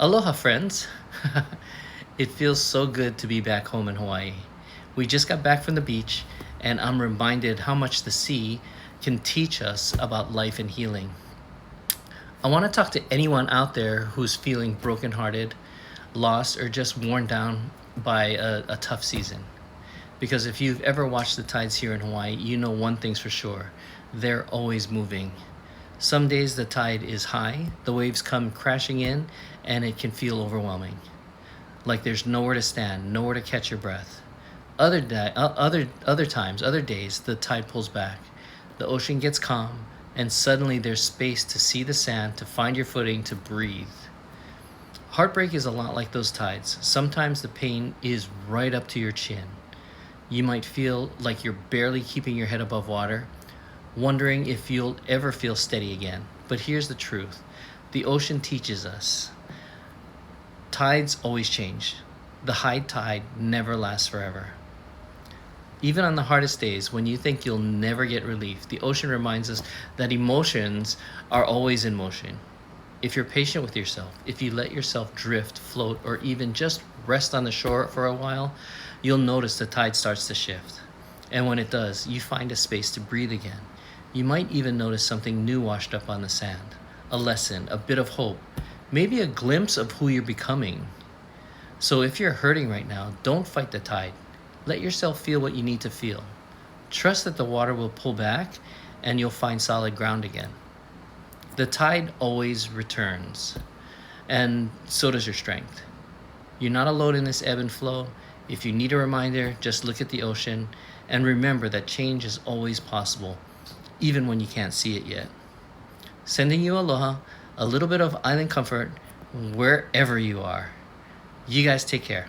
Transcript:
Aloha, friends. It feels so good to be back home in Hawaii. We just got back from the beach, and I'm reminded how much the sea can teach us about life and healing. I want to talk to anyone out there who's feeling brokenhearted, lost, or just worn down by a tough season. Because if you've ever watched the tides here in Hawaii, you know one thing's for sure: they're always moving. Some days the tide is high, the waves come crashing in, and it can feel overwhelming. Like there's nowhere to stand, nowhere to catch your breath. Other days, the tide pulls back. The ocean gets calm, and suddenly there's space to see the sand, to find your footing, to breathe. Heartbreak is a lot like those tides. Sometimes the pain is right up to your chin. You might feel like you're barely keeping your head above water, wondering if you'll ever feel steady again. But here's the truth: the ocean teaches us. Tides always change. The high tide never lasts forever. Even on the hardest days, when you think you'll never get relief, the ocean reminds us that emotions are always in motion. If you're patient with yourself, if you let yourself drift, float, or even just rest on the shore for a while, you'll notice the tide starts to shift. And when it does, you find a space to breathe again. You might even notice something new washed up on the sand: a lesson, a bit of hope, maybe a glimpse of who you're becoming. So if you're hurting right now, don't fight the tide. Let yourself feel what you need to feel. Trust that the water will pull back and you'll find solid ground again. The tide always returns, and so does your strength. You're not alone in this ebb and flow. If you need a reminder, just look at the ocean and remember that change is always possible, even when you can't see it yet. Sending you aloha, a little bit of island comfort wherever you are. You guys take care.